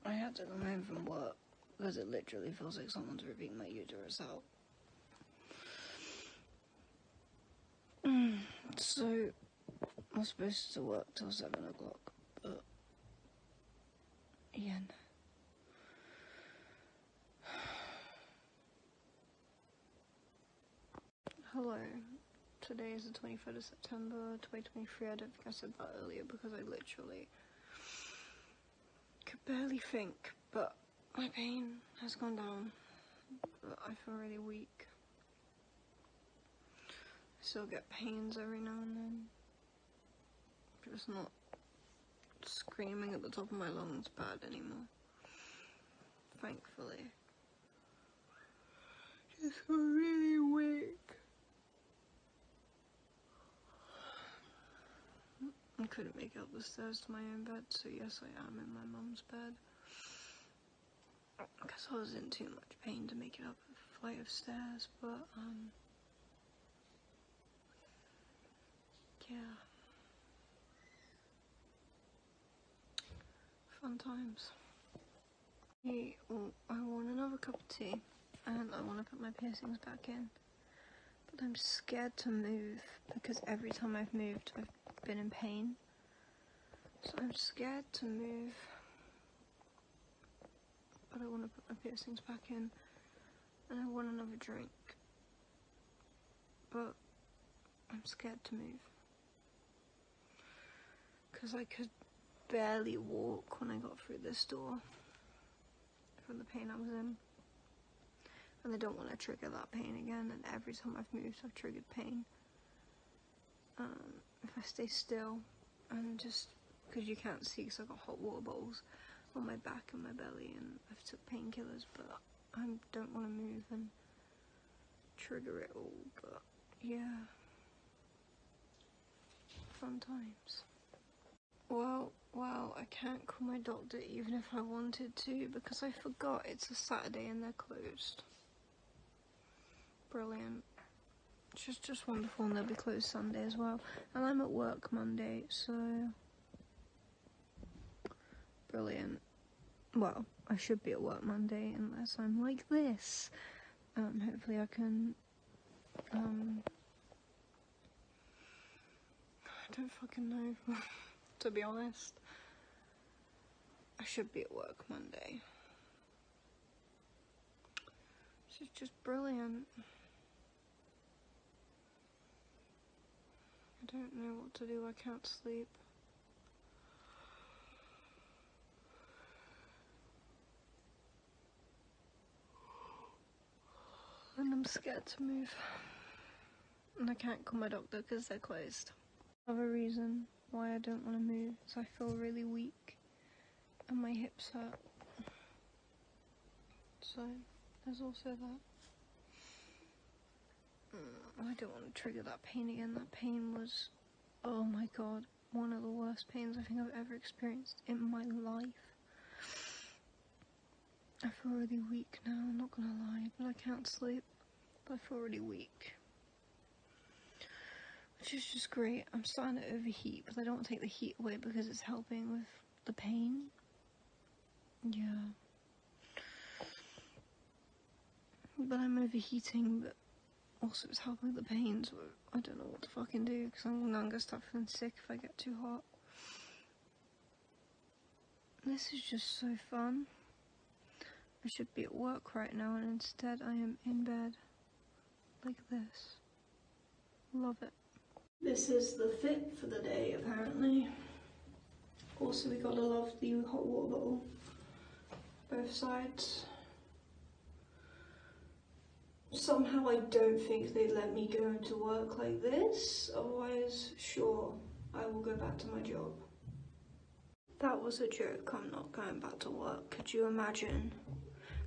I had to come home from work because it literally feels like someone's ripping my uterus out. So, I was supposed to work till 7 o'clock, but yeah, no. Hello, today is the 23rd of September 2023. I don't think I said that earlier because I literally could barely think, but my pain has gone down, but I feel really weak. I still get pains every now and then, just not screaming at the top of my lungs bad anymore, thankfully. Just feel really weak. I couldn't make it up the stairs to my own bed, so yes, I am in my mum's bed. Because I was in too much pain to make it up a flight of stairs, but, yeah. Fun times. I want another cup of tea, and I want to put my piercings back in. But I'm scared to move, because every time I've moved, I've been in pain. So I'm scared to move. But I want to put my piercings back in, and I want another drink. But I'm scared to move. Because I could barely walk when I got through this door from the pain I was in. And I don't want to trigger that pain again, and every time I've moved I've triggered pain. If I stay still, and just, because you can't see because I've got hot water bottles on my back and my belly, and I've took painkillers, but I don't want to move and trigger it all, but yeah. Fun times. Well, I can't call my doctor even if I wanted to, because I forgot it's a Saturday and they're closed. Brilliant. It's just wonderful, and they'll be closed Sunday as well. And I'm at work Monday, so brilliant. Well, I should be at work Monday unless I'm like this. Hopefully I can, I don't fucking know, to be honest. I should be at work Monday. This is just brilliant. I don't know what to do, I can't sleep. And I'm scared to move. And I can't call my doctor because they're closed. Another reason why I don't want to move is I feel really weak and my hips hurt. So there's also that. I don't want to trigger that pain again. That pain was, oh my god, one of the worst pains I think I've ever experienced in my life. I feel really weak now, I'm not gonna lie, but I can't sleep. But I feel really weak. Which is just great. I'm starting to overheat, but I don't want to take the heat away because it's helping with the pain. Yeah. But I'm overheating, but also it's helping with the pain, so I don't know what to fucking do, because I'm gonna start feeling sick if I get too hot. This is just so fun. I should be at work right now, and instead I am in bed. Like this. Love it. This is the fit for the day, apparently. Also, we gotta love the hot water bottle. Both sides. Somehow I don't think they'd let me go into work like this. Otherwise, sure, I will go back to my job. That was a joke. I'm not going back to work. Could you imagine?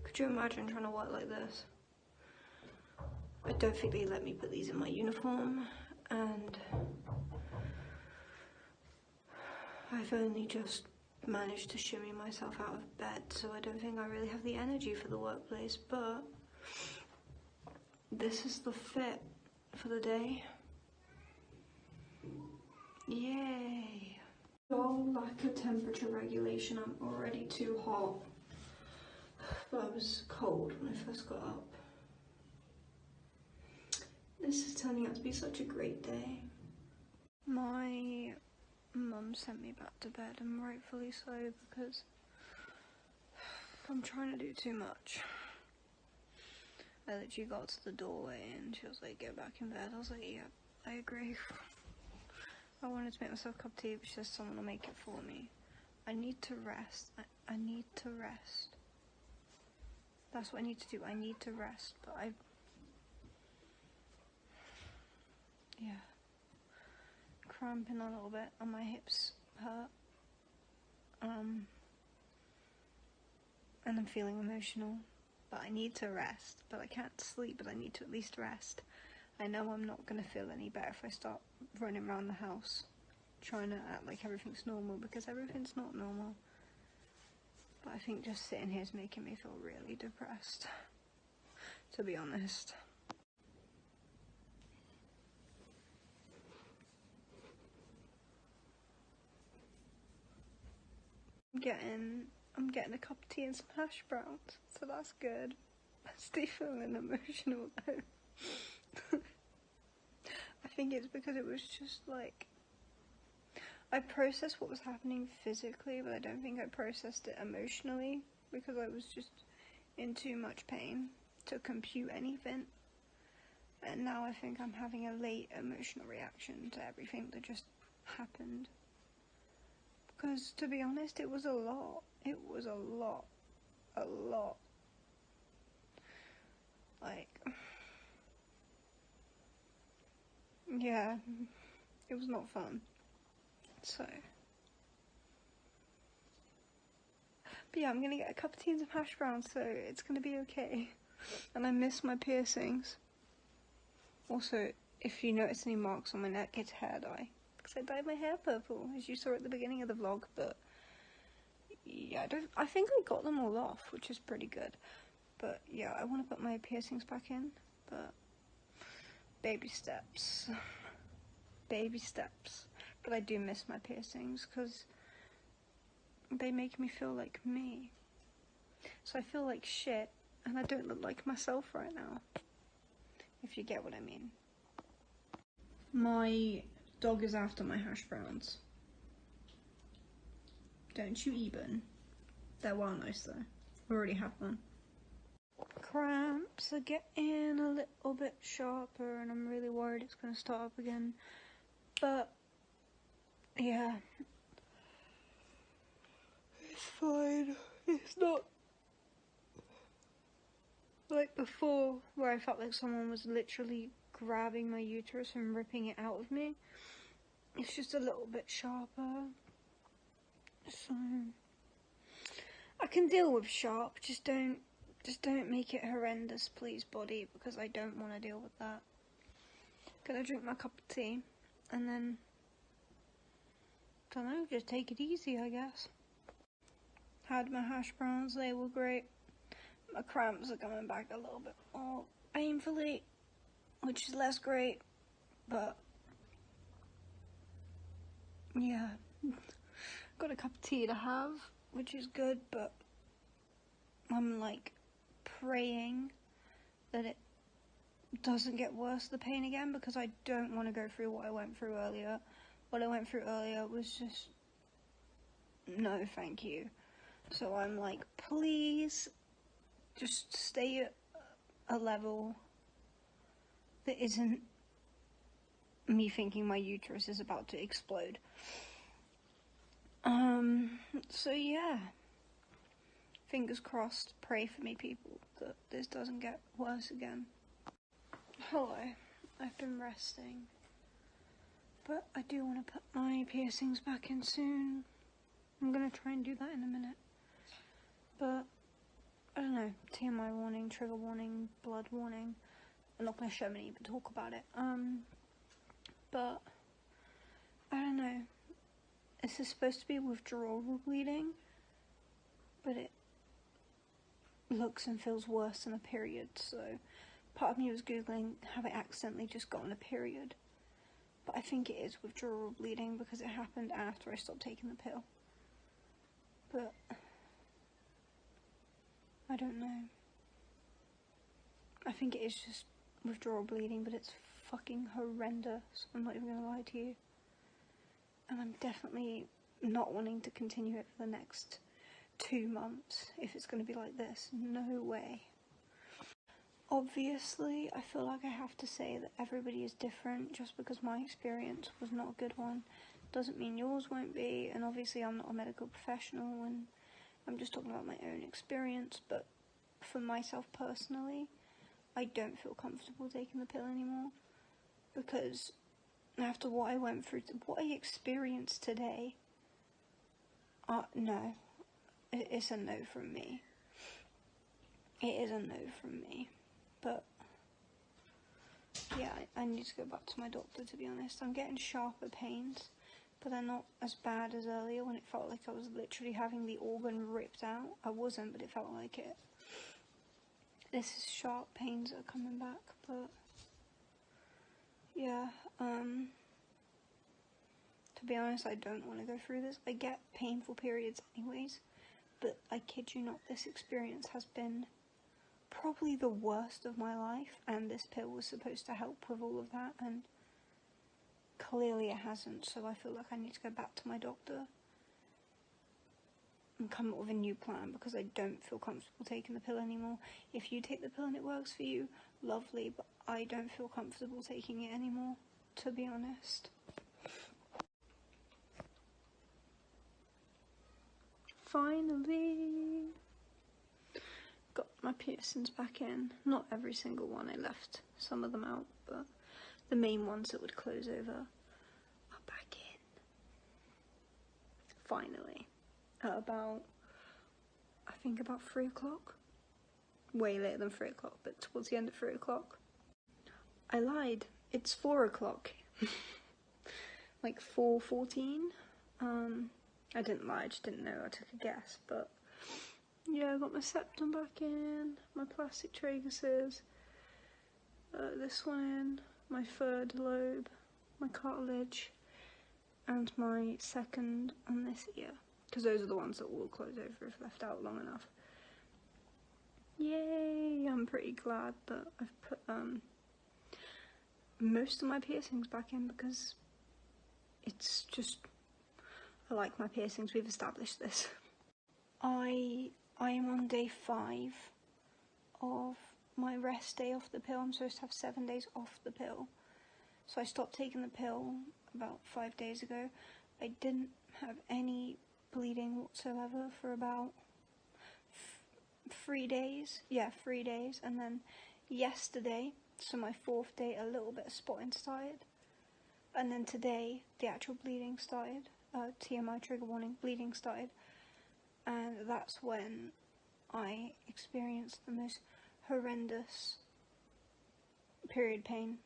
Could you imagine trying to work like this? I don't think they let me put these in my uniform, and I've only just managed to shimmy myself out of bed, so I don't think I really have the energy for the workplace, but this is the fit for the day. Yay! Oh, lack of temperature regulation. I'm already too hot. But I was cold when I first got up. This is turning out to be such a great day. My mum sent me back to bed, and rightfully so, because I'm trying to do too much. I literally got to the doorway and she was like, "Get back in bed." I was like, "Yeah, I agree." I wanted to make myself a cup of tea, but she says someone will make it for me. I need to rest. I need to rest. That's what I need to do. I need to rest, but yeah, cramping a little bit and my hips hurt. And I'm feeling emotional, but I need to rest. But I can't sleep, but I need to at least rest. I know I'm not going to feel any better if I start running around the house trying to act like everything's normal, because everything's not normal. But I think just sitting here is making me feel really depressed, to be honest. I'm getting a cup of tea and some hash browns, so that's good. I'm still feeling emotional though. I think it's because it was just like, I processed what was happening physically, but I don't think I processed it emotionally, because I was just in too much pain to compute anything. And now I think I'm having a late emotional reaction to everything that just happened. Because, to be honest, it was a lot. It was a lot. A lot. Like, yeah, it was not fun. So, but yeah, I'm gonna get a cup of tea and some hash browns, so it's gonna be okay. And I miss my piercings. Also, if you notice any marks on my neck, it's hair dye, because I dyed my hair purple, as you saw at the beginning of the vlog. But yeah, I think I got them all off, which is pretty good. But yeah, I want to put my piercings back in, but baby steps. Baby steps. But I do miss my piercings, because they make me feel like me. So I feel like shit, and I don't look like myself right now, if you get what I mean. My dog is after my hash browns. Don't you even. They're well nice though. I already have one. Cramps are getting a little bit sharper, and I'm really worried it's going to start up again. But yeah, it's fine. It's not like before, where I felt like someone was literally grabbing my uterus and ripping it out of me. It's just a little bit sharper. So I can deal with sharp, just don't make it horrendous, please, body, because I don't want to deal with that. Gonna drink my cup of tea, and then, don't know, just take it easy, I guess. Had my hash browns, they were great. My cramps are coming back a little bit more painfully, which is less great, but yeah. Got a cup of tea to have, which is good, but I'm like praying that it doesn't get worse, the pain again, because I don't want to go through what I went through earlier. What I went through earlier was just, no thank you. So I'm like, please just stay at a level that isn't me thinking my uterus is about to explode. So yeah, fingers crossed, pray for me, people, that this doesn't get worse again. Hello, I've been resting, but I do want to put my piercings back in soon. I'm gonna try and do that in a minute, but I don't know, TMI warning, trigger warning, blood warning. I'm not gonna show any, but talk about it. But I don't know, this is supposed to be withdrawal bleeding, but it looks and feels worse than a period, so part of me was googling, have I accidentally just gotten a period? but I think it is withdrawal bleeding because it happened after I stopped taking the pill. But I don't know. I think it is just withdrawal bleeding, but it's fucking horrendous. I'm not even gonna lie to you. And I'm definitely not wanting to continue it for the next 2 months if it's gonna be like this. No way. Obviously, I feel like I have to say that everybody is different. Just because my experience was not a good one doesn't mean yours won't be, and obviously I'm not a medical professional and I'm just talking about my own experience, but for myself personally, I don't feel comfortable taking the pill anymore, because after what I went through, what I experienced today, no, it's a no from me. It is a no from me. But yeah, I need to go back to my doctor, to be honest. I'm getting sharper pains, but they're not as bad as earlier when it felt like I was literally having the organ ripped out. I wasn't, but it felt like it. This is sharp pains that are coming back, but yeah, to be honest, I don't want to go through this. I get painful periods anyways, but I kid you not, this experience has been probably the worst of my life, and this pill was supposed to help with all of that, and clearly it hasn't. So I feel like I need to go back to my doctor and come up with a new plan, because I don't feel comfortable taking the pill anymore. If you take the pill and it works for you, lovely, but I don't feel comfortable taking it anymore, to be honest. Finally got my piercings back in. Not every single one, I left some of them out, but the main ones that would close over are back in. Finally. At about, I think about 3 o'clock. Way later than 3 o'clock, but towards the end of 3 o'clock. I lied. It's 4 o'clock. Like 4:14. I didn't lie, I just didn't know. I took a guess, but yeah, I got my septum back in, my plastic traguses, this one in, my third lobe, my cartilage, and my second on this ear, because those are the ones that will close over if left out long enough. Yay! I'm pretty glad that I've put most of my piercings back in, because it's just, I like my piercings. We've established this. I am on day 5 of my rest day off the pill. I'm supposed to have 7 days off the pill. So I stopped taking the pill about 5 days ago. I didn't have any bleeding whatsoever for about 3 days. Yeah, 3 days. And then yesterday, so my 4th day, a little bit of spotting started. And then today, the actual bleeding started. TMI, trigger warning, bleeding started. And that's when I experienced the most horrendous period pain,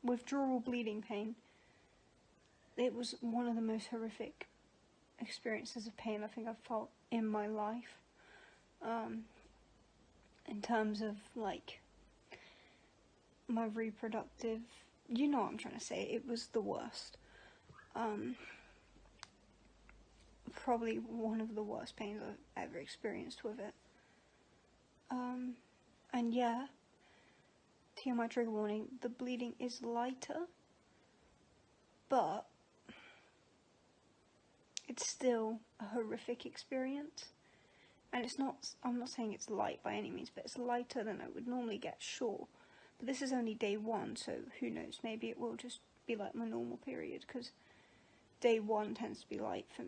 withdrawal bleeding pain. It was one of the most horrific experiences of pain I think I've felt in my life. In terms of, like, my reproductive, you know what I'm trying to say, it was the worst. Probably one of the worst pains I've ever experienced with it. And yeah, TMI trigger warning, the bleeding is lighter, but it's still a horrific experience. And it's not, I'm not saying it's light by any means, but it's lighter than I would normally get, sure. But this is only day 1, so who knows, maybe it will just be like my normal period, because day 1 tends to be lighter for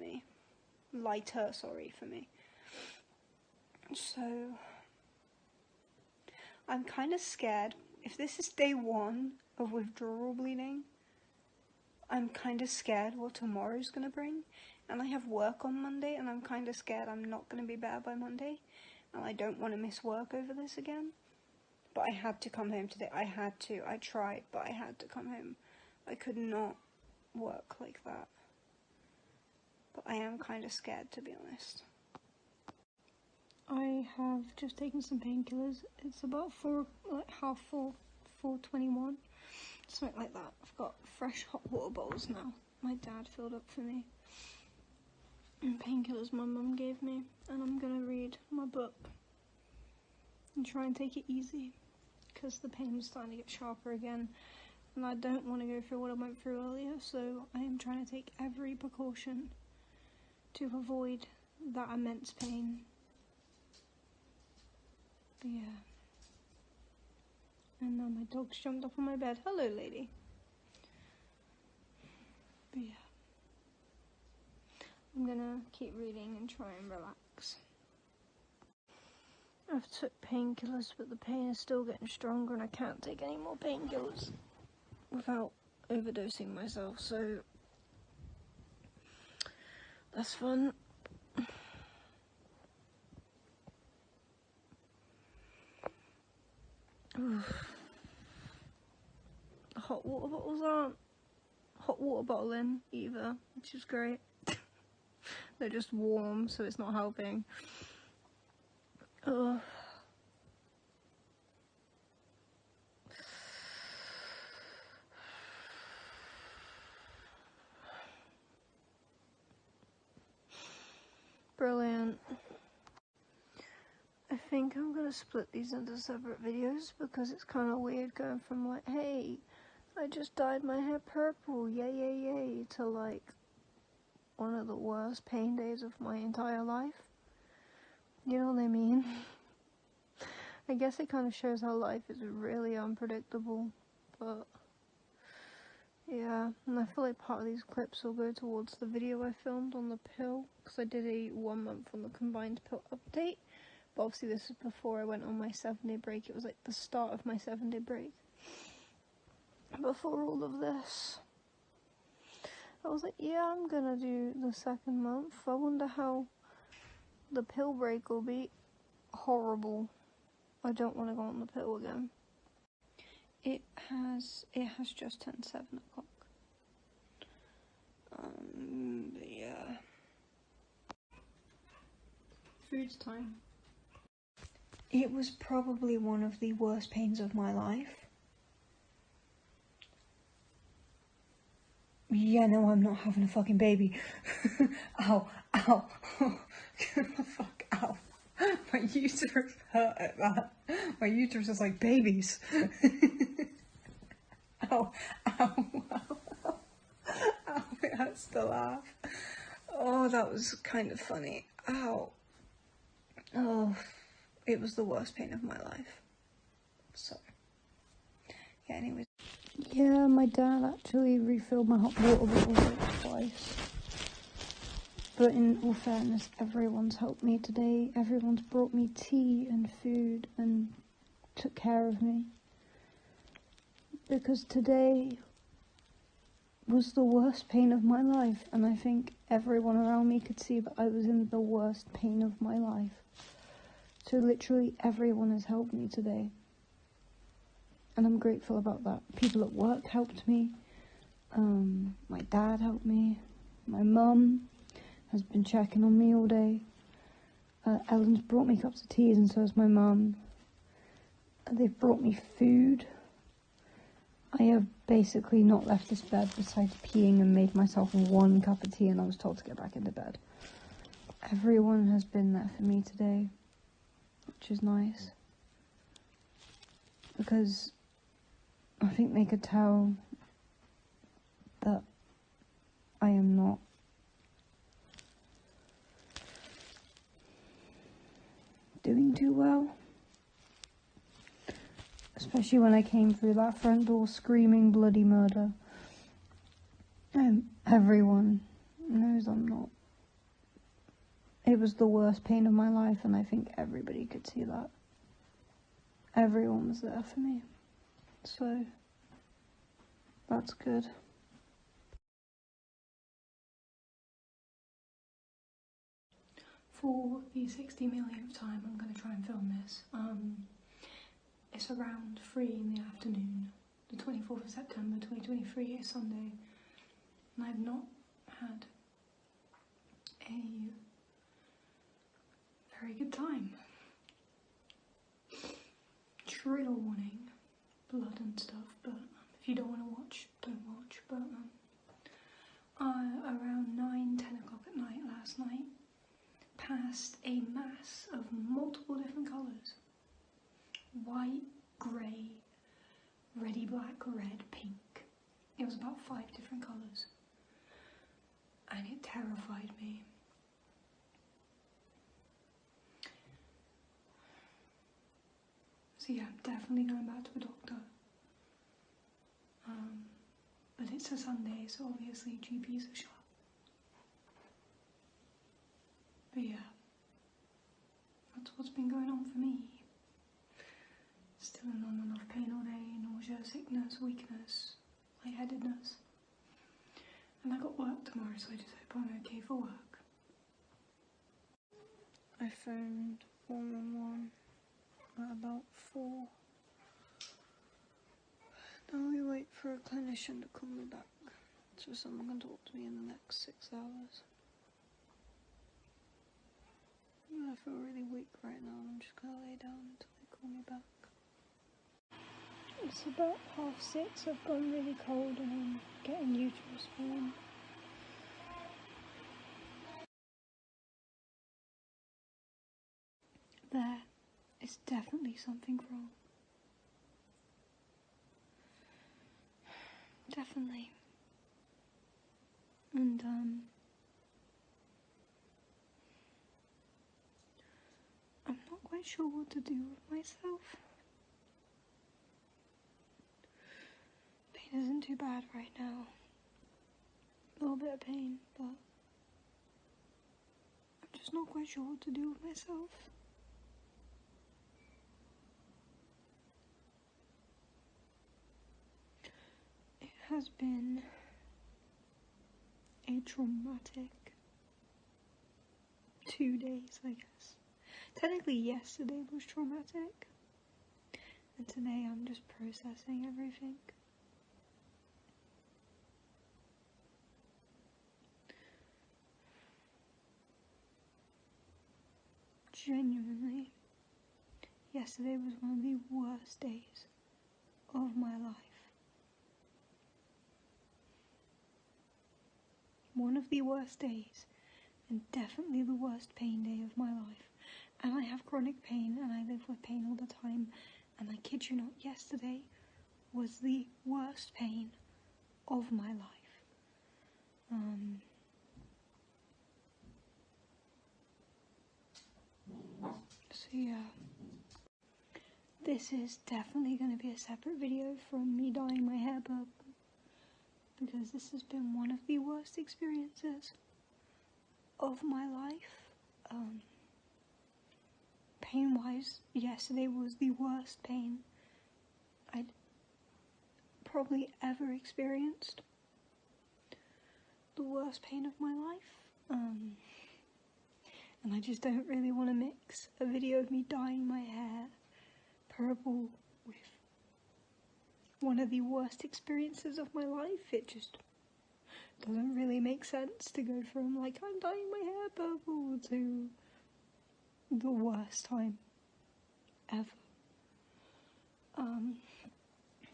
me. So I'm kind of scared. If this is day 1 of withdrawal bleeding, I'm kind of scared what tomorrow's gonna bring. And I have work on Monday, and I'm kind of scared I'm not gonna be better by Monday, and I don't want to miss work over this again. But I had to come home today. I tried, but I had to come home. I could not work like that. But I am kind of scared, to be honest. I have just taken some painkillers. It's about 4, like half 4, 4:21. Something like that. I've got fresh hot water bottles now. My dad filled up for me. And painkillers my mum gave me. And I'm gonna read my book. And try and take it easy. Because the pain was starting to get sharper again. And I don't want to go through what I went through earlier. So I am trying to take every precaution to avoid that immense pain. But yeah. And now my dog's jumped up on my bed. Hello, lady. But yeah. I'm gonna keep reading and try and relax. I've took painkillers, but the pain is still getting stronger and I can't take any more painkillers without overdosing myself, so that's fun. The hot water bottles aren't hot water bottling either, which is great. They're just warm, so it's not helping. Ugh. Brilliant. I think I'm gonna split these into separate videos because it's kind of weird going from like, hey, I just dyed my hair purple, yay yay yay, to like one of the worst pain days of my entire life. You know what I mean? I guess it kind of shows how life is really unpredictable, but yeah, and I feel like part of these clips will go towards the video I filmed on the pill, because I did a 1 month on the combined pill update, but obviously this was before I went on my 7-day break. It was like the start of my 7-day break. Before all of this, I was like, yeah, I'm gonna do the 2nd month. I wonder how the pill break will be. Horrible. I don't want to go on the pill again. It has just turned 7 o'clock. But yeah. Food time. It was probably one of the worst pains of my life. Yeah, no, I'm not having a fucking baby. Ow, ow. Fuck, ow. My uterus hurt at that. My uterus is like babies. Ow, ow, ow. Ow, it hurts to laugh. Oh, that was kind of funny. Ow. Oh, it was the worst pain of my life. So, yeah, anyways. Yeah, my dad actually refilled my hot water bottles like twice. But in all fairness, everyone's helped me today. Everyone's brought me tea and food and took care of me. Because today was the worst pain of my life, and I think everyone around me could see that I was in the worst pain of my life. So literally everyone has helped me today. And I'm grateful about that. People at work helped me. My dad helped me. My mum has been checking on me all day. Ellen's brought me cups of tea, and so has my mum. They've brought me food. I have basically not left this bed besides peeing and made myself 1 cup of tea, and I was told to get back into bed. Everyone has been there for me today, which is nice. Because I think they could tell that I am not doing too well. Especially when I came through that front door screaming bloody murder. Everyone knows I'm not. It was the worst pain of my life, and I think everybody could see that. Everyone was there for me. So, that's good. For the 60 millionth time, I'm going to try and film this. It's around 3 in the afternoon, the 24th of September 2023, is Sunday, and I've not had a very good time. Trigger warning, blood and stuff, but if you don't want to watch, don't watch. But around 9-10 o'clock at night last night, passed a mass of multiple different colours. White, grey, reddy black, red, pink. It was about 5 different colours. And it terrified me. So yeah, I'm definitely going back to a doctor. But it's a Sunday, so obviously GPs are shut. But yeah, that's what's been going on for me. Still in on and off pain all day, nausea, sickness, weakness, lightheadedness. And I got work tomorrow, so I just hope I'm okay for work. I phoned 111 at about 4. Now we wait for a clinician to call me back, so someone can talk to me in the next 6 hours. I feel really weak right now, I'm just gonna lay down until they call me back. It's about 6:30, I've gone really cold and I'm getting uterus pain. There is definitely something wrong. Definitely. And I'm not quite sure what to do with myself. Pain isn't too bad right now. A little bit of pain, but I'm just not quite sure what to do with myself. It has been a traumatic 2 days, I guess. Technically yesterday was traumatic, and today I'm just processing everything. Genuinely, yesterday was one of the worst days of my life. One of the worst days, and definitely the worst pain day of my life. And I have chronic pain, and I live with pain all the time, and I kid you not, yesterday was the worst pain of my life. So yeah, this is definitely going to be a separate video from me dyeing my hair purple, because this has been one of the worst experiences of my life. Pain-wise, yesterday was the worst pain I'd probably ever experienced. The worst pain of my life. And I just don't really want to mix a video of me dyeing my hair purple with one of the worst experiences of my life. It just doesn't really make sense to go from like I'm dyeing my hair purple to the worst time ever.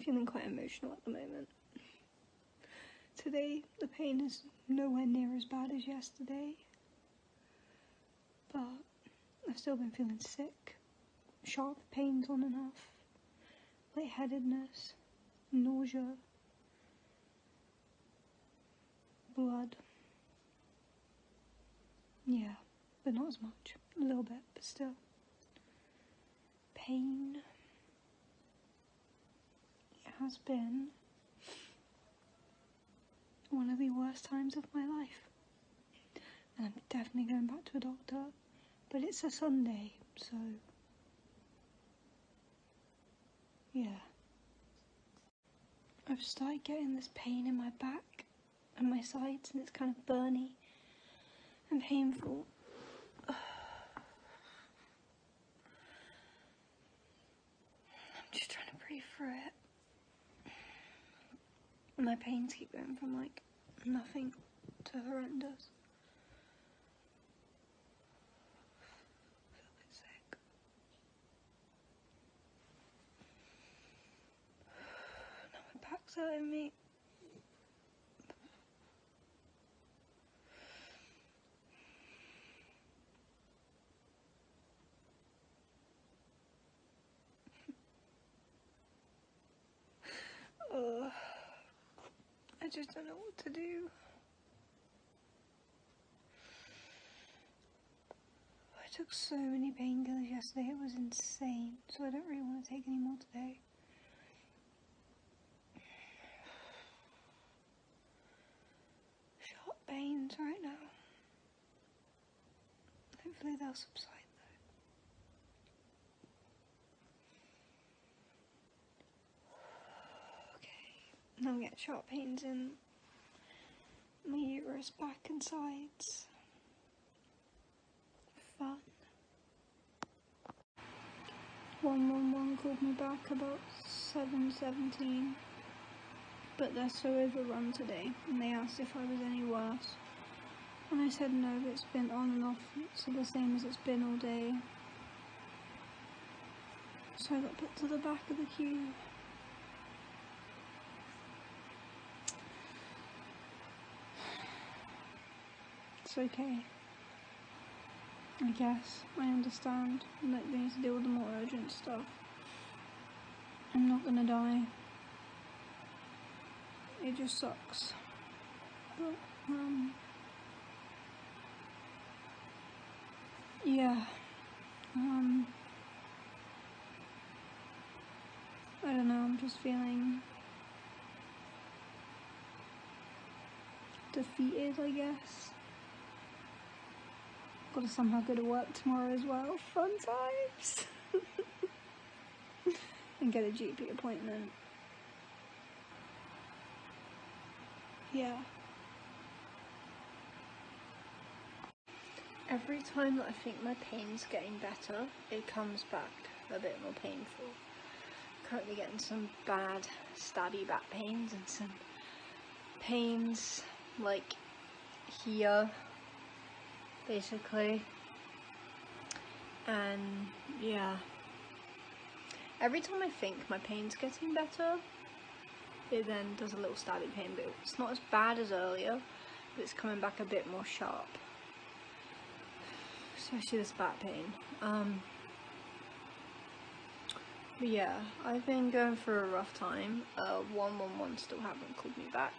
Feeling quite emotional at the moment. Today the pain is nowhere near as bad as yesterday, but I've still been feeling sick, sharp pains on and off, lightheadedness, nausea, blood. Yeah, but not as much. A little bit, but still. Pain. It has been one of the worst times of my life. And I'm definitely going back to a doctor, but it's a Sunday, so yeah. I've started getting this pain in my back and my sides, and it's kind of burny and painful. I'm just trying to breathe through it. My pains keep going from like nothing to horrendous. I feel a bit sick. Now my back's sucks out of me. I just don't know what to do. I took so many painkillers yesterday, it was insane, so I don't really want to take any more today. Sharp pains right now. Hopefully they'll subside though. Okay, now I'm getting sharp pains in my uterus, back and sides. Fun. 111 called me back about 7:17, but they're so overrun today, and they asked if I was any worse, and I said no, but it's been on and off, so the same as it's been all day. So I got put to the back of the queue. It's okay. I guess. I understand. Like, they need to deal with the more urgent stuff. I'm not gonna die. It just sucks. But, yeah. I don't know, I'm just feeling defeated, I guess. Gotta somehow go to work tomorrow as well. Fun times! And get a GP appointment. Yeah. Every time that I think my pain's getting better, it comes back a bit more painful. Currently getting some bad stabby back pains and some pains like here, basically. And yeah, every time I think my pain's getting better, it then does a little stabby pain, but it's not as bad as earlier, but it's coming back a bit more sharp, especially this back pain. But yeah, I've been going through a rough time. 111 still haven't called me back,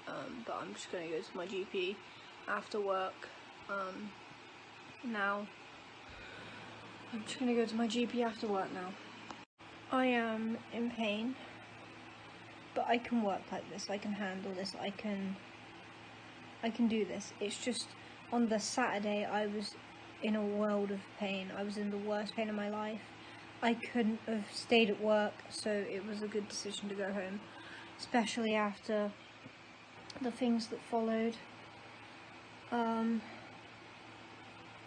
but I'm just gonna go to my GP after work. Now I'm just gonna go to my GP after work now. I am in pain, but I can work like this. I can handle this. I can do this. It's just on the Saturday I was in a world of pain. I was in the worst pain of my life. I couldn't have stayed at work, so it was a good decision to go home, especially after the things that followed.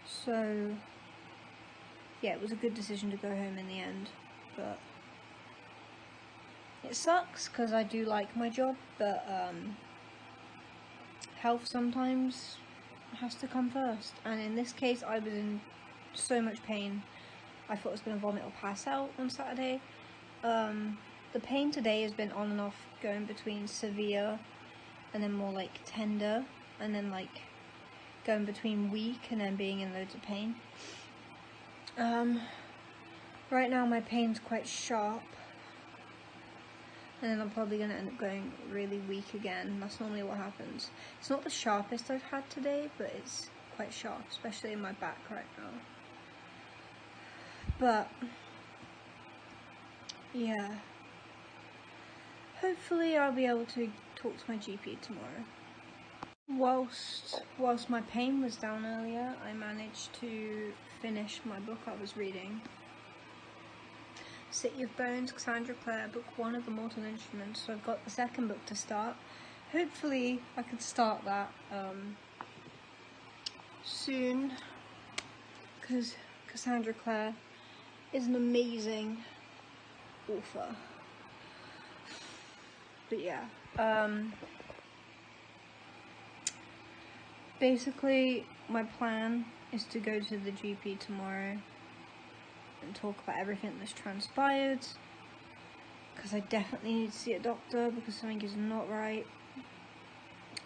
So yeah, it was a good decision to go home in the end, but it sucks because I do like my job, but health sometimes has to come first, and in this case I was in so much pain. I thought I was going to vomit or pass out on Saturday. The pain today has been on and off, going between severe and then more like tender, and then like going between weak and then being in loads of pain. Right now my pain's quite sharp, and then I'm probably going to end up going really weak again. That's normally what happens. It's not the sharpest I've had today, but it's quite sharp, especially in my back right now. But yeah, hopefully I'll be able to talk to my GP tomorrow. Whilst my pain was down earlier, I managed to finish my book I was reading. City of Bones, Cassandra Clare, book 1 of the Mortal Instruments. So I've got the second book to start. Hopefully I can start that soon, because Cassandra Clare is an amazing author. But yeah, basically my plan is to go to the GP tomorrow and talk about everything that's transpired, because I definitely need to see a doctor because something is not right.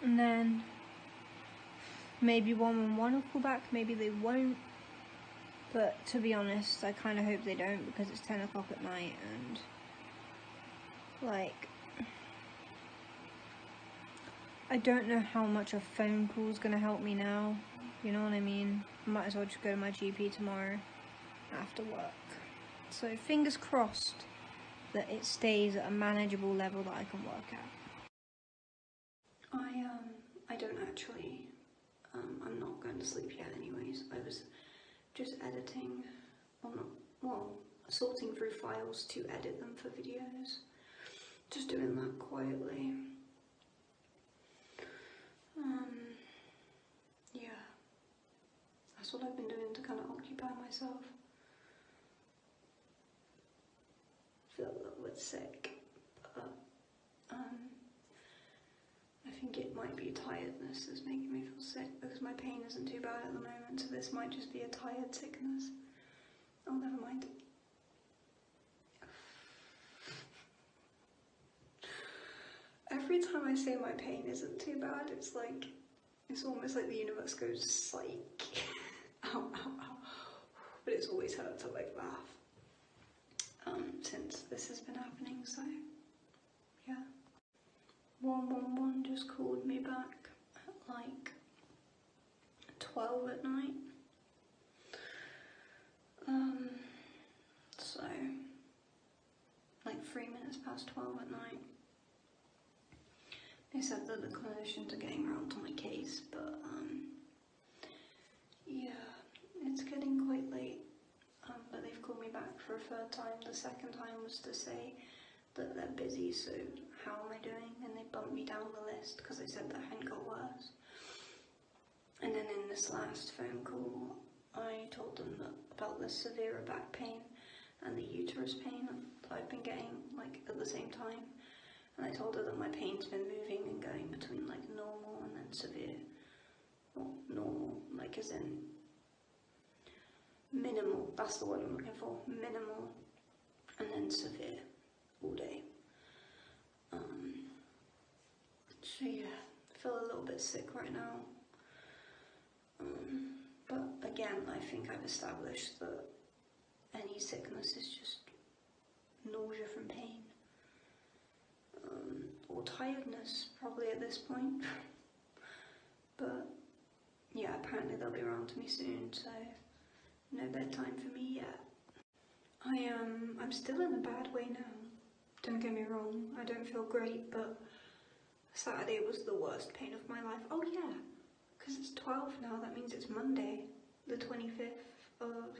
And then maybe 111 will call back, maybe they won't. But to be honest, I kind of hope they don't because it's 10 o'clock at night and like I don't know how much a phone call is going to help me now. You know what I mean? I might as well just go to my GP tomorrow after work. So fingers crossed that it stays at a manageable level that I can work at. I don't actually, I'm not going to sleep yet anyways. I was just editing, sorting through files to edit them for videos. Just doing that quietly. Yeah, that's what I've been doing to kind of occupy myself. Feel a little bit sick, but I think it might be tiredness that's making me feel sick because my pain isn't too bad at the moment, so this might just be a tired sickness. Oh, never mind. Every time I say my pain isn't too bad, it's almost like the universe goes psych. Ow, ow, ow. But it's always hurt to like laugh. Since this has been happening, so yeah. 111 just called me back at like 12 at night. So like 3 minutes past 12 at night. They said that the clinicians are getting around to my case, but yeah, it's getting quite late. But they've called me back for a third time. The second time was to say that they're busy, so how am I doing? And they bumped me down the list because they said that I hadn't got worse. And then in this last phone call, I told them about the severe back pain and the uterus pain that I've been getting like at the same time. And I told her that my pain's been moving and going between like normal and then severe. Or normal, like as in minimal, that's the word I'm looking for, minimal, and then severe all day. So yeah, I feel a little bit sick right now. But again, I think I've established that any sickness is just nausea from pain. Or tiredness, probably at this point. But yeah, apparently they'll be around to me soon, so no bedtime for me yet. I'm still in a bad way now. Don't get me wrong, I don't feel great, but Saturday was the worst pain of my life. Oh yeah, because it's 12 now, that means it's Monday, the 25th of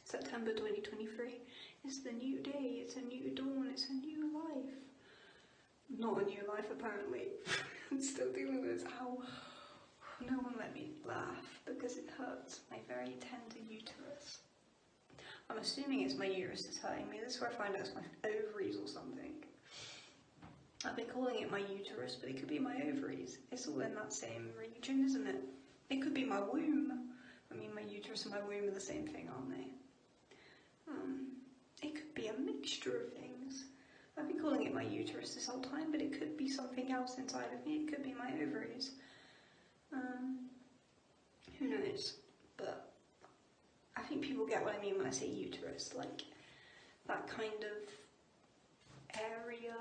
September 2023. It's the new day, it's a new dawn, it's a new life. Not a new life apparently. I'm still dealing with this. Ow. No one let me laugh because it hurts my very tender uterus. I'm assuming it's my uterus that's hurting me. This is where I find out it's my ovaries or something. I've been calling it my uterus, but it could be my ovaries. It's all in that same region, isn't it? It could be my womb. I mean, my uterus and my womb are the same thing, aren't they? It could be a mixture of things. I've been calling it my uterus this whole time, but it could be something else inside of me. It could be my ovaries. Who knows? But I think people get what I mean when I say uterus, like that kind of area.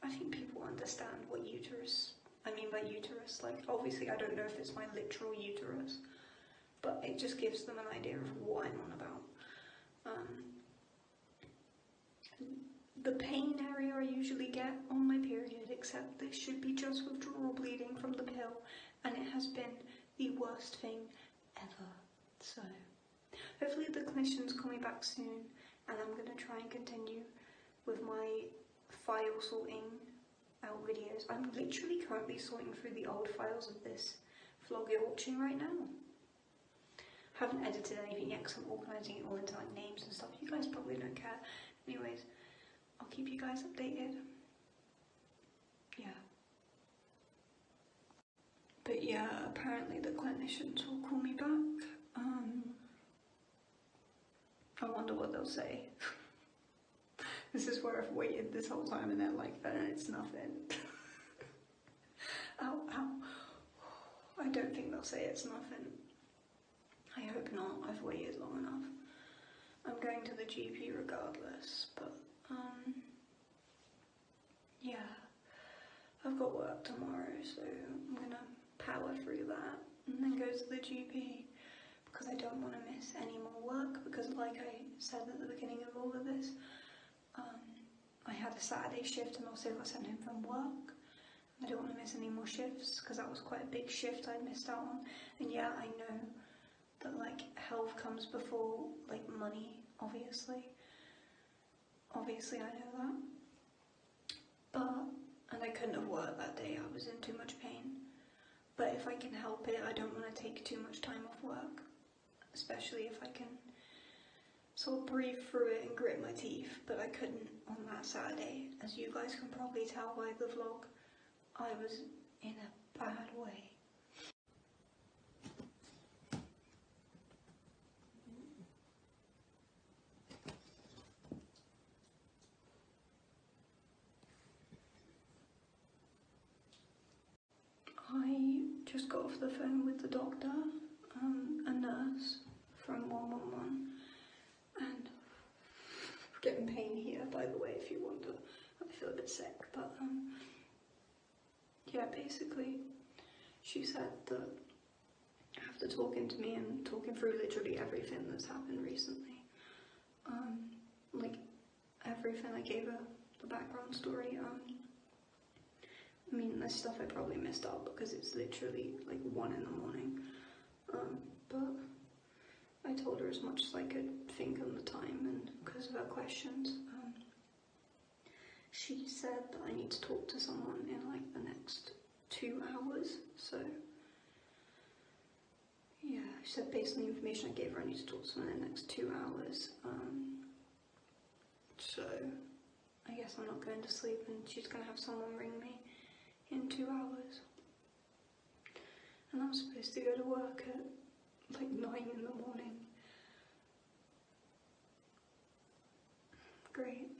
I think people understand what I mean by uterus. Like, obviously I don't know if it's my literal uterus, but it just gives them an idea of what I'm on about. The pain area I usually get on my period, except this should be just withdrawal bleeding from the pill, and it has been the worst thing ever. So hopefully the clinicians call me back soon, and I'm going to try and continue with my file sorting out videos. I'm literally currently sorting through the old files of this vlog you're watching right now. Haven't edited anything yet because I'm organising it all into like names and stuff. You guys probably don't care. Anyways, I'll keep you guys updated. Yeah. But yeah, apparently the clinicians will call me back. I wonder what they'll say. This is where I've waited this whole time and they're like, it's nothing. Ow, ow. I don't think they'll say it's nothing. I hope not, I've waited long enough. I'm going to the GP regardless, but yeah. I've got work tomorrow, so I'm gonna power through that and then go to the GP because I don't want to miss any more work, because like I said at the beginning of all of this, I had a Saturday shift and also got sent home from work. I don't want to miss any more shifts because that was quite a big shift I missed out on. And yeah, I know that like health comes before like money, obviously. Obviously I know that. And I couldn't have worked that day, I was in too much pain. But if I can help it, I don't want to take too much time off work. Especially if I can sort of breathe through it and grit my teeth. But I couldn't on that Saturday. As you guys can probably tell by the vlog, I was in a bad way. I just got off the phone with the doctor, a nurse from 111, and I'm getting pain here, by the way, if you wonder. I feel a bit sick, but yeah, basically, she said that after talking to me and talking through literally everything that's happened recently, like everything, I gave her the background story. I mean, there's stuff I probably missed out because it's literally like 1 in the morning, but I told her as much as I could think on the time, and because of her questions, she said that I need to talk to someone in like the next 2 hours, so yeah, she said based on the information I gave her I need to talk to someone in the next 2 hours, so I guess I'm not going to sleep and she's going to have someone ring me in 2 hours. And I'm supposed to go to work at like 9 in the morning. Great.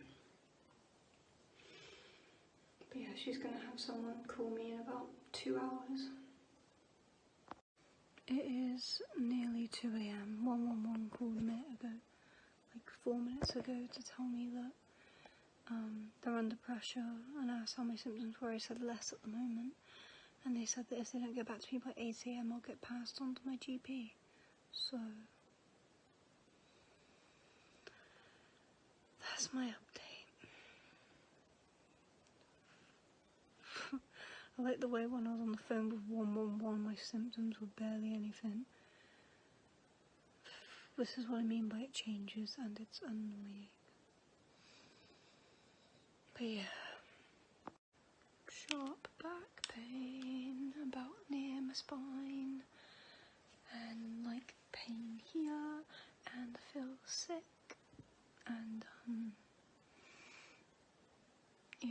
But yeah, she's gonna have someone call me in about 2 hours. It is nearly 2 AM. 111 called a minute ago, like 4 minutes ago, to tell me that they're under pressure, and asked how my symptoms were. I said less at the moment, and they said that if they don't get back to me by 8 AM I'll get passed on to my GP. So that's my update. I like the way when I was on the phone with 111 my symptoms were barely anything. This is what I mean by it changes and it's annoying. But yeah, sharp back pain about near my spine, and like pain here, and I feel sick, and yeah,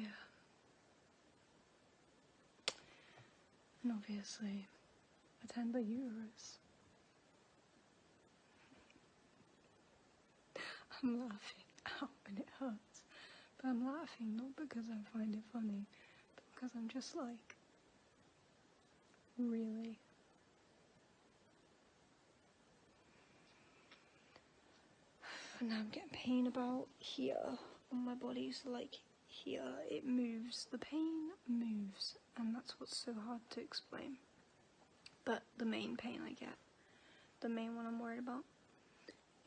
and obviously a tender uterus. I'm laughing out and it hurts, but I'm laughing not because I find it funny, but because I'm just like, really? And now I'm getting pain about here on my body, so like here it moves, the pain moves, and that's what's so hard to explain. But the main pain I get, the main one I'm worried about,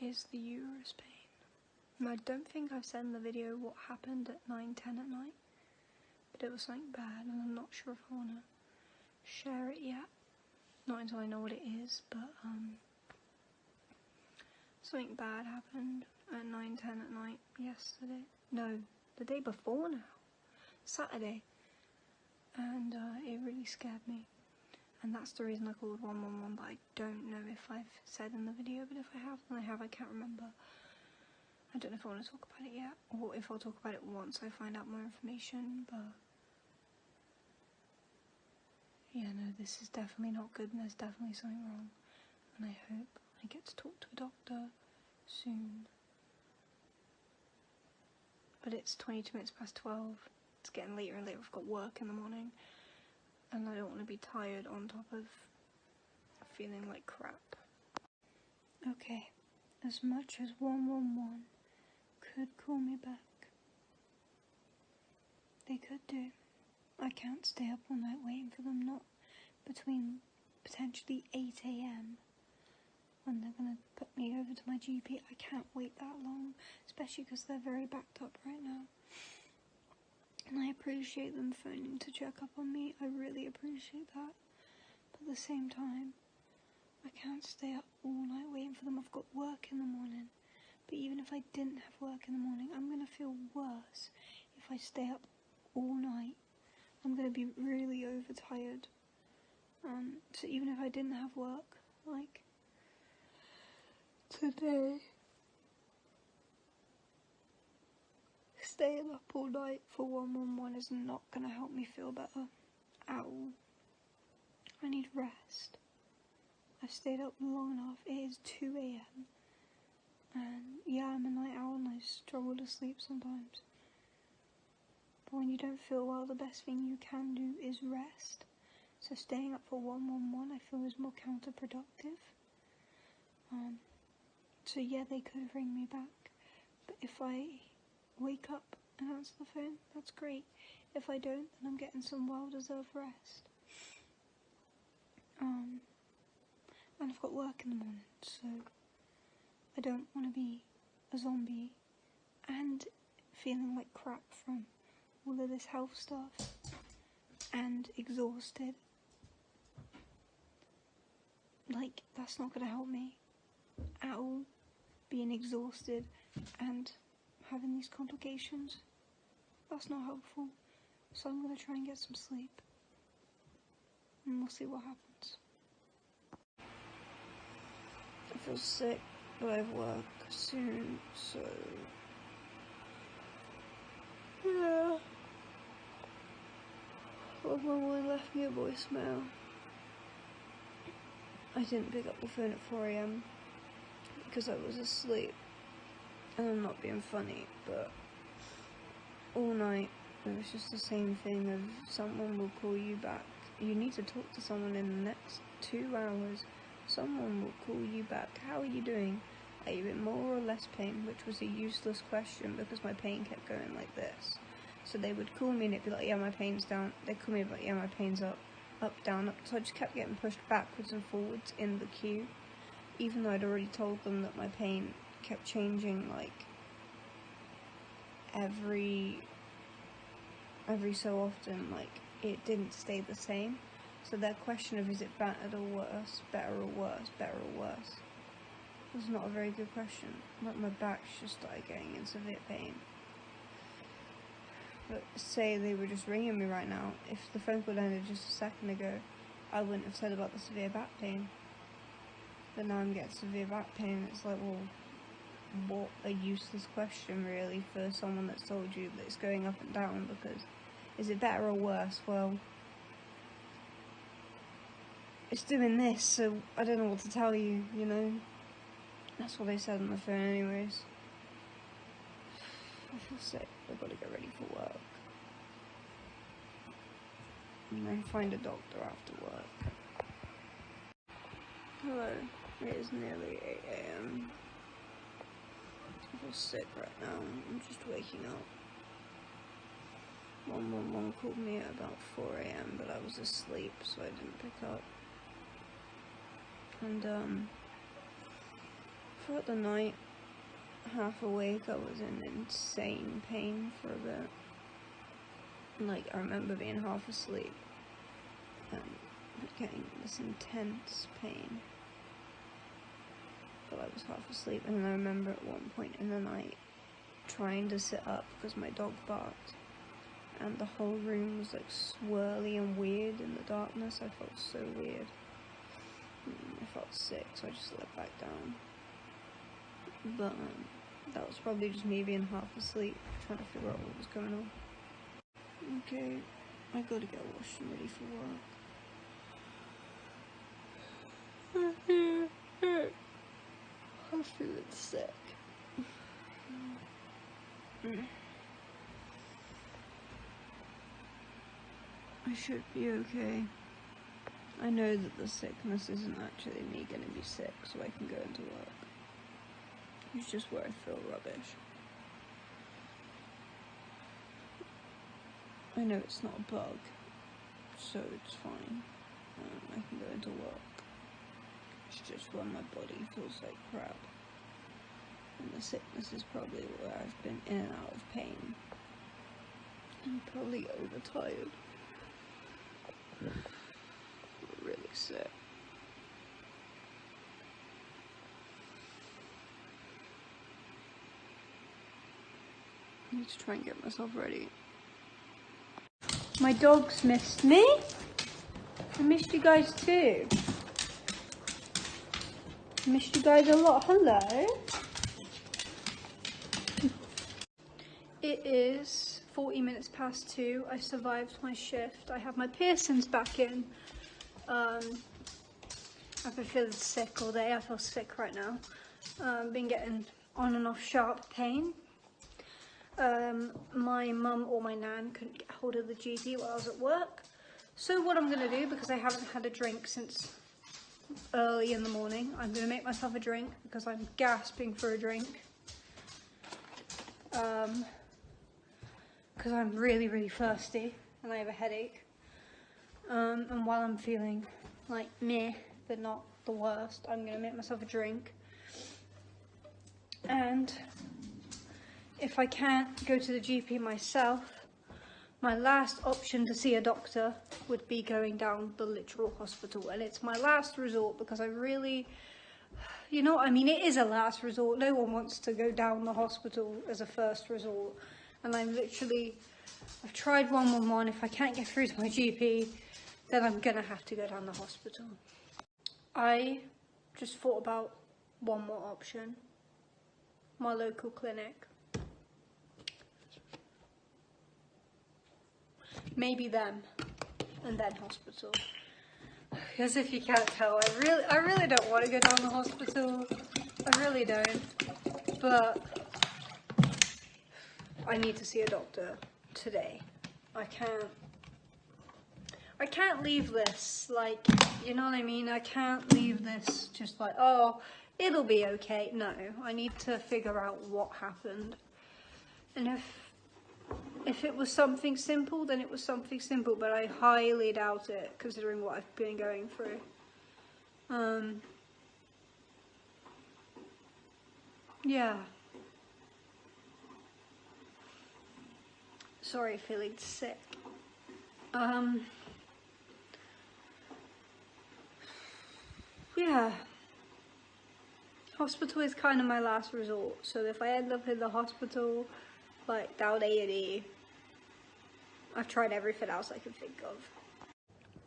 is the uterus pain. And I don't think I've said in the video what happened at 9:10 at night, but it was something bad, and I'm not sure if I want to share it yet. Not until I know what it is, but something bad happened at 9:10 at night yesterday. No, the day before now. Saturday. And it really scared me. And that's the reason I called 111, but I don't know if I've said in the video, but if I have, then I have, I can't remember. I don't know if I want to talk about it yet, or if I'll talk about it once I find out more information, but yeah, no, this is definitely not good, and there's definitely something wrong, and I hope I get to talk to a doctor soon. but it's 22 minutes past 12. It's getting later and later. I've got work in the morning, and I don't want to be tired on top of feeling like crap. Okay, as much as 111 could call me back, they could do. I can't stay up all night waiting for them, not between potentially 8 AM when they're going to put me over to my GP. I can't wait that long, especially because they're very backed up right now. And I appreciate them phoning to check up on me. I really appreciate that. But at the same time, I can't stay up all night waiting for them. I've got work in the morning. But even if I didn't have work in the morning, I'm going to feel worse if I stay up all night. I'm going to be really overtired. So even if I didn't have work, like today, staying up all night for 111 is not going to help me feel better at all. I need rest. I've stayed up long enough. It is 2 AM. And yeah, I'm a night owl and I struggle to sleep sometimes. But when you don't feel well, the best thing you can do is rest. So staying up for 111 I feel is more counterproductive. So yeah, they could ring me back. But if I wake up and answer the phone, that's great. If I don't, then I'm getting some well-deserved rest. And I've got work in the morning, so I don't want to be a zombie and feeling like crap from all of this health stuff and exhausted. Like, that's not going to help me at all, being exhausted and having these complications. That's not helpful. So I'm going to try and get some sleep. And we'll see what happens. I feel sick, but I have work soon, so yeah. Well, my mum left me a voicemail. I didn't pick up the phone at 4 AM because I was asleep. And I'm not being funny, but all night it was just the same thing of someone will call you back. You need to talk to someone in the next 2 hours. Someone will call you back. How are you doing? Are you in more or less pain? Which was a useless question because my pain kept going like this. So they would call me and it'd be like, yeah, my pain's down. They'd call me and be like, yeah, my pain's up, down, up. So I just kept getting pushed backwards and forwards in the queue. Even though I'd already told them that my pain kept changing, like, every so often, like, it didn't stay the same. So their question of is it better or worse, better or worse, was not a very good question. Like, my back just started getting in severe pain. But say they were just ringing me right now, if the phone call ended just a second ago, I wouldn't have said about the severe back pain. But now I'm getting severe back pain. It's like, well, what a useless question really for someone that's told you that it's going up and down, because is it better or worse? Well, it's doing this, so I don't know what to tell you, you know? That's what they said on the phone anyways. I feel sick. I've got to get ready for work. And then find a doctor after work. Hello. It is nearly 8 AM. I feel sick right now. I'm just waking up. 111 called me at about 4 AM, but I was asleep, so I didn't pick up. And, throughout the night, half awake, I was in insane pain for a bit. Like, I remember being half asleep and getting this intense pain. But I was half asleep, and then I remember at one point in the night trying to sit up because my dog barked, and the whole room was like swirly and weird in the darkness. I felt so weird. I felt sick, so I just let back down. But that was probably just me being half asleep, trying to figure out what was going on. Okay, I gotta get washed and ready for work. I'm feeling sick. I should be okay. I know that the sickness isn't actually me gonna be sick, so I can go into work. It's just where I feel rubbish. I know it's not a bug, so it's fine. I can go into work. It's just when my body feels like crap. And the sickness is probably where I've been in and out of pain. I'm probably overtired. Really sick. I need to try and get myself ready. My dogs missed me. I missed you guys too. I missed you guys a lot. Hello. It is 40 minutes past 2. I survived my shift. I have my piercings back in. I've been feeling sick all day. I feel sick right now. Been getting on and off sharp pain. My mum or my nan couldn't get hold of the GP while I was at work. So what I'm going to do, because I haven't had a drink since early in the morning, I'm going to make myself a drink because I'm gasping for a drink. Because I'm really, really thirsty and I have a headache. And while I'm feeling like meh, but not the worst, I'm going to make myself a drink. And if I can't go to the GP myself, my last option to see a doctor would be going down the literal hospital. And it's my last resort because I really, you know what I mean? It is a last resort. No one wants to go down the hospital as a first resort. And I've tried 111. If I can't get through to my GP, then I'm going to have to go down the hospital. I just thought about one more option. My local clinic. Maybe them, and then hospital. Because if you can't tell, I really don't want to go down the hospital. I really don't. But I need to see a doctor today. I can't leave this, like, you know what I mean? I can't leave this just like, oh, it'll be okay. No, I need to figure out what happened. And if it was something simple, then it was something simple, but I highly doubt it, considering what I've been going through. Yeah. Sorry, feeling sick. Yeah. Hospital is kind of my last resort, so if I end up in the hospital, like down A&E, I've tried everything else I can think of.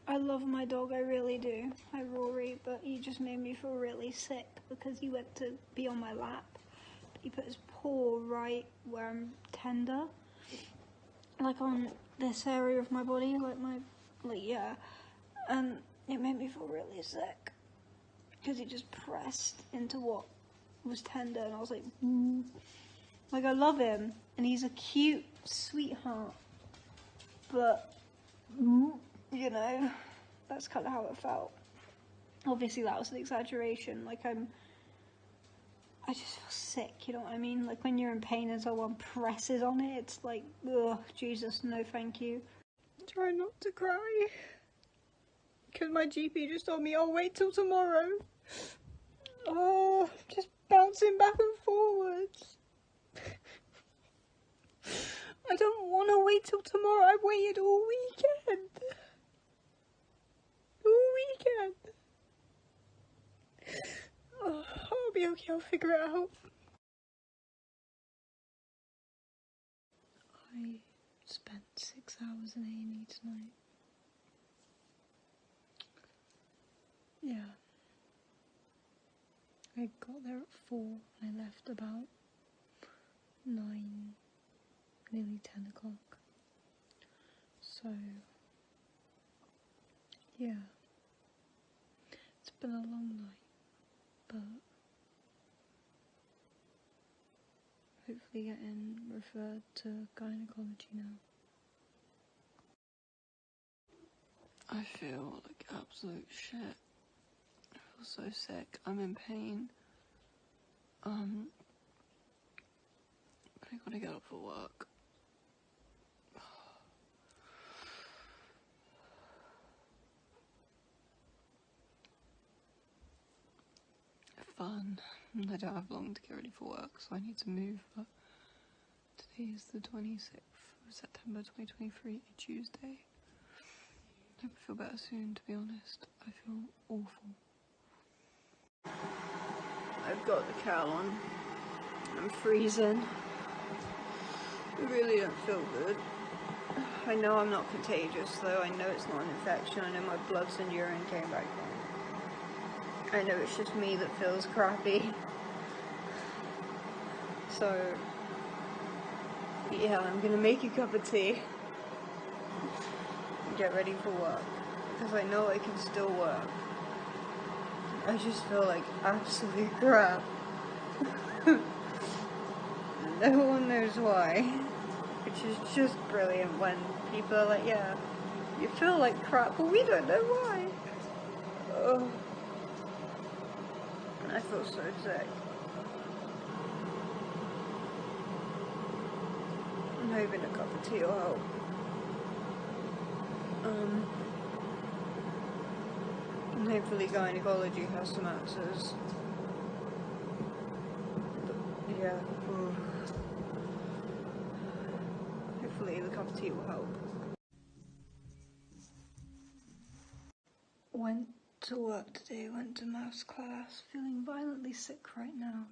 I love my dog, I really do. Hi Rory, but he just made me feel really sick because he went to be on my lap. He put his paw right where I'm tender, like on this area of my body, yeah, and it made me feel really sick because he just pressed into what was tender, and I was like, like, I love him and he's a cute sweetheart, but you know, that's kind of how it felt. Obviously that was an exaggeration, like I just feel sick, you know what I mean? Like when you're in pain and someone presses on it, it's like, ugh, Jesus, no thank you. Try not to cry. Because my GP just told me, oh, wait till tomorrow. Oh, just bouncing back and forwards. I don't want to wait till tomorrow. I waited all weekend. Oh, I'll be okay, I'll figure it out. I spent 6 hours in A&E tonight. Yeah. I got there at 4 and I left about 9, nearly 10 o'clock. So, yeah. It's been a long night, but hopefully getting referred to gynecology now. I feel like absolute shit. I feel so sick. I'm in pain. But I gotta get up for work. Fun. I don't have long to get ready for work, so I need to move. But today is the 26th of September 2023, Tuesday. I hope I feel better soon, to be honest. I feel awful. I've got the kettle on. I'm freezing. I really don't feel good. I know I'm not contagious though. I know it's not an infection. I know my bloods and urine came back in. I know it's just me that feels crappy. So, yeah, I'm gonna make a cup of tea and get ready for work. Because I know I can still work. I just feel like absolute crap. No one knows why. Which is just brilliant when people are like, yeah, you feel like crap, but we don't know why. Oh. I feel so sick. I'm hoping a cup of tea will help. And hopefully gynecology has some answers. But, yeah. Hopefully the cup of tea will help. Went to work today, went to maths class, feeling violently sick right now.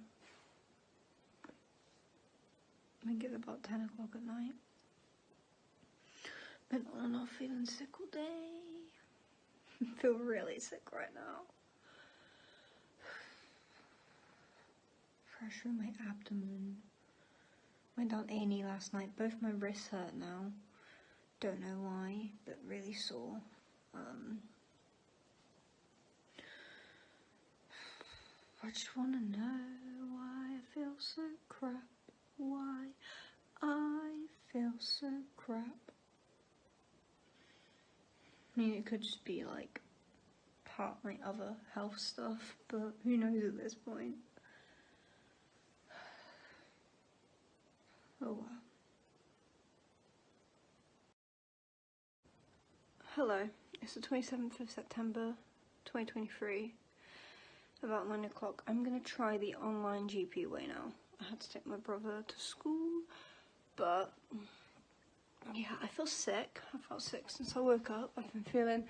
I think it's about 10 o'clock at night. Been on and off feeling sick all day. Feel really sick right now. Pressure in my abdomen. Went down A&E last night. Both my wrists hurt now. Don't know why, but really sore. I just want to know why I feel so crap. Why I feel so crap. I mean, it could just be like part of my other health stuff, but who knows at this point. Oh well. Hello, it's the 27th of September 2023, about 9 o'clock. I'm going to try the online GP way now. I had to take my brother to school, but yeah, I feel sick. I felt sick since I woke up. I've been feeling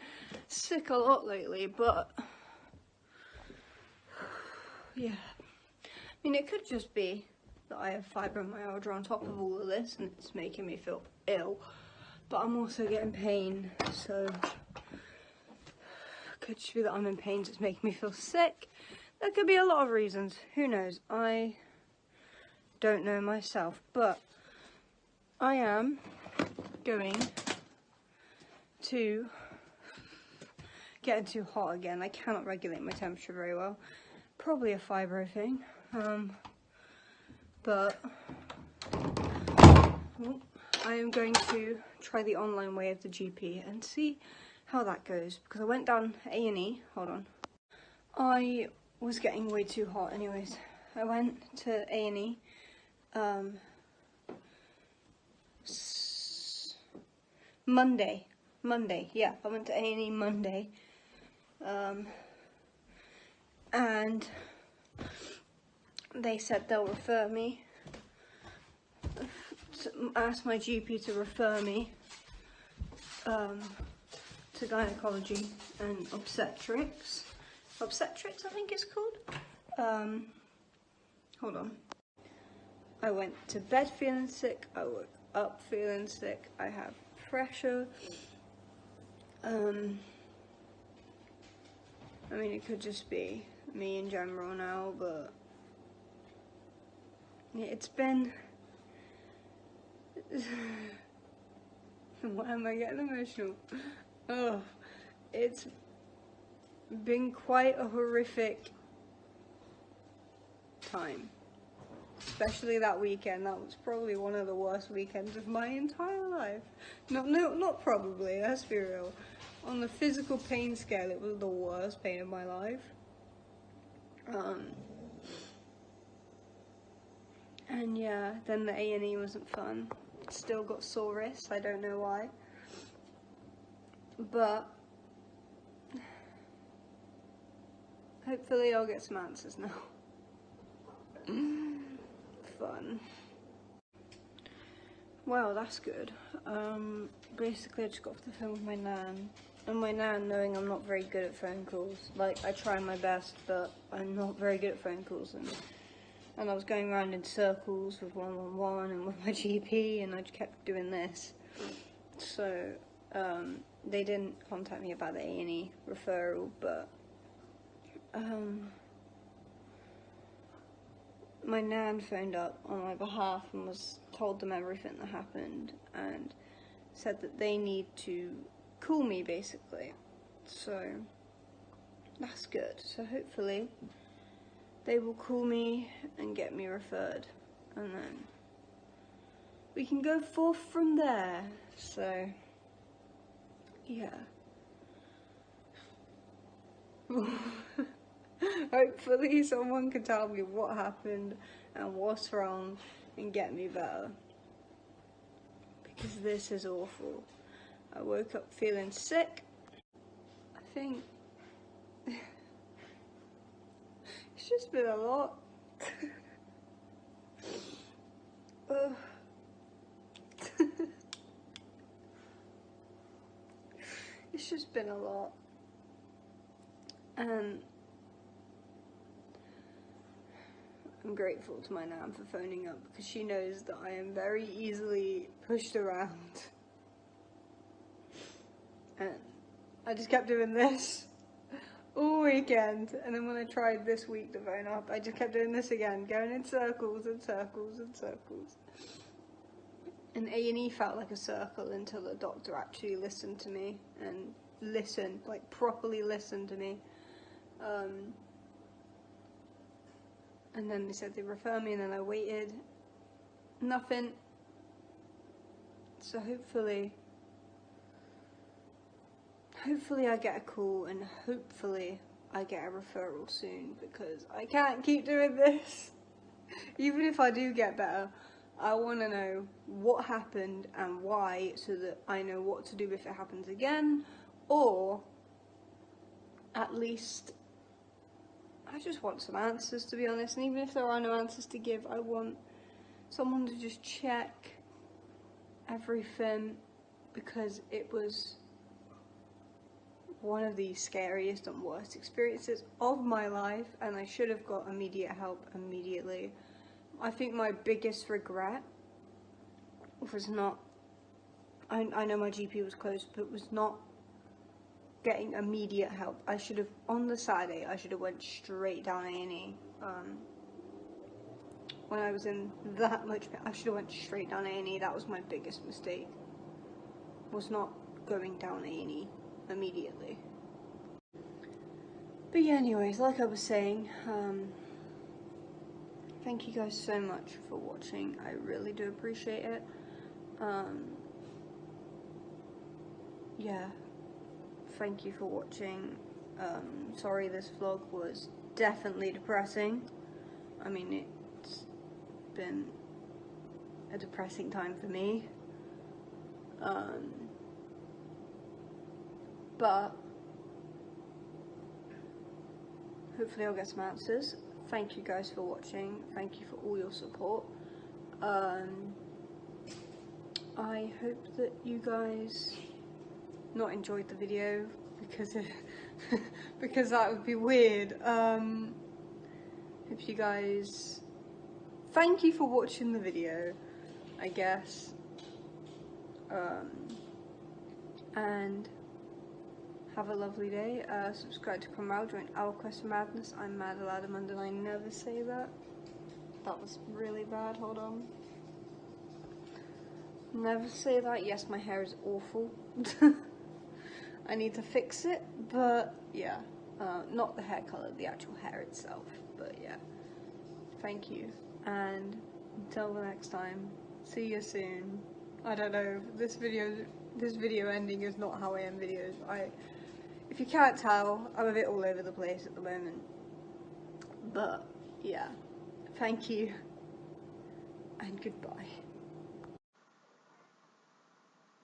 sick a lot lately, but yeah. I mean, it could just be that I have fibromyalgia on top of all of this and it's making me feel ill. But I'm also getting pain, so it could just be that I'm in pain, so it's making me feel sick. There could be a lot of reasons. Who knows? I don't know myself, but I am going to get too hot again. I cannot regulate my temperature very well. Probably a fibro thing. But I am going to try the online way of the GP and see how that goes, because I went down A&E, hold on. I was getting way too hot anyways. I went to A&E Monday, yeah, I went to A&E Monday, and they said they'll refer me, ask my GP to refer me to gynecology and obstetrics, I think it's called. Hold on. I went to bed feeling sick, I woke up feeling sick, I have pressure. I mean, it could just be me in general now, but yeah, it's been why am I getting emotional? Oh, it's been quite a horrific time. Especially that weekend. That was probably one of the worst weekends of my entire life. Not probably, let's be real. On the physical pain scale, it was the worst pain of my life. And yeah, then the A&E wasn't fun. Still got sore wrists, I don't know why. But hopefully I'll get some answers now. Fun. Well, that's good. Basically I just got off the phone with my nan. And my nan, knowing I'm not very good at phone calls, like, I try my best, but I'm not very good at phone calls, and I was going around in circles with 111 and with my GP, and I just kept doing this. So, they didn't contact me about the A&E referral, but, my nan phoned up on my behalf and told them everything that happened, and said that they need to call me, basically. So that's good. So hopefully they will call me and get me referred, and then we can go forth from there. So yeah. Hopefully someone can tell me what happened and what's wrong and get me better, because this is awful. I woke up feeling sick. I think it's just been a lot. It's just been a lot. And I'm grateful to my nan for phoning up, because she knows that I am very easily pushed around. And I just kept doing this all weekend, and then when I tried this week to phone up, I just kept doing this again, going in circles and circles and circles. And A&E felt like a circle until the doctor actually listened to me, and listened, like properly listened to me. And then they said they'd refer me, and then I waited. Nothing. So hopefully I get a call, and hopefully I get a referral soon, because I can't keep doing this. Even if I do get better, I want to know what happened and why, so that I know what to do if it happens again, or at least I just want some answers, to be honest. And even if there are no answers to give, I want someone to just check everything, because it was one of the scariest and worst experiences of my life, and I should have got immediate help immediately. I think my biggest regret was not, I know my GP was closed, but was not getting immediate help. I should have, on the Saturday, I should have went straight down A&E. When I was in that much pain, I should have went straight down A&E. That was my biggest mistake, was not going down A&E immediately. But yeah, anyways, like I was saying, thank you guys so much for watching. I really do appreciate it. Yeah, thank you for watching. Sorry this vlog was definitely depressing. I mean, it's been a depressing time for me. But hopefully I'll get some answers. Thank you guys for watching. Thank you for all your support. I hope that you guys not enjoyed the video, because because that would be weird. Hope you guys, thank you for watching the video, I guess. And have a lovely day. Subscribe to Cromwell, join our Quest for Madness. I'm Madalada Munden. I never say that. That was really bad. Hold on. Never say that. Yes, my hair is awful. I need to fix it, but yeah. Not the hair colour, the actual hair itself. But yeah. Thank you. And until the next time, see you soon. I don't know, this video this video ending is not how I end videos. If you can't tell, I'm a bit all over the place at the moment. But yeah, thank you and goodbye.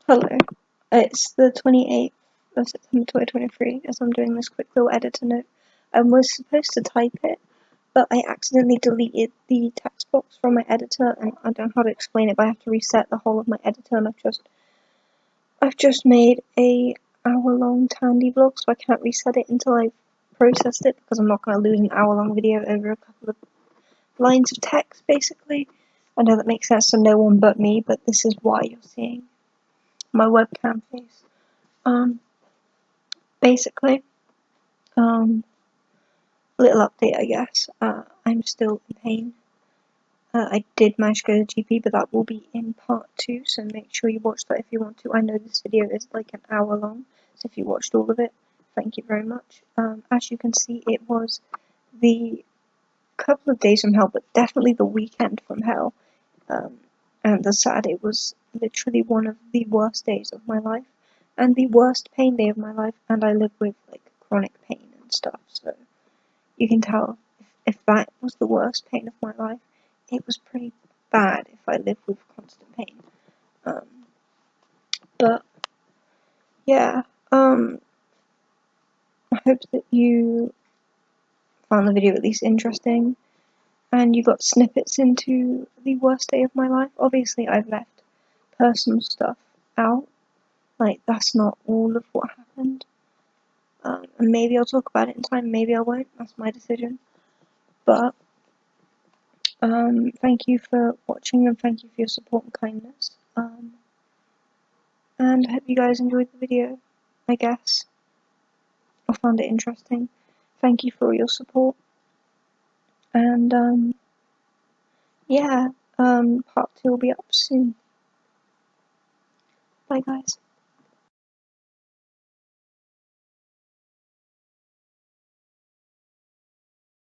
Hello, it's the 28th of September 2023 as I'm doing this quick little editor note. I was supposed to type it, but I accidentally deleted the text box from my editor and I don't know how to explain it, but I have to reset the whole of my editor and I've just made a hour-long Tandy vlog, so I can't reset it until I've processed it because I'm not going to lose an hour-long video over a couple of lines of text, basically. I know that makes sense to no one but me, but this is why you're seeing my webcam face. Basically, little update, I guess. I'm still in pain. I did manage to go to the GP, but that will be in part 2, so make sure you watch that if you want to. I know this video is like an hour long, so if you watched all of it, thank you very much. As you can see, it was the couple of days from hell, but definitely the weekend from hell. And the Saturday was literally one of the worst days of my life, and the worst pain day of my life, and I live with like chronic pain and stuff, so you can tell if that was the worst pain of my life, it was pretty bad if I lived with constant pain. But yeah, I hope that you found the video at least interesting and you got snippets into the worst day of my life. Obviously, I've left personal stuff out, like that's not all of what happened. And maybe I'll talk about it in time, maybe I won't, that's my decision. But thank you for watching and thank you for your support and kindness. And I hope you guys enjoyed the video, I guess, or found it interesting. Thank you for all your support. And yeah, part 2 will be up soon. Bye guys.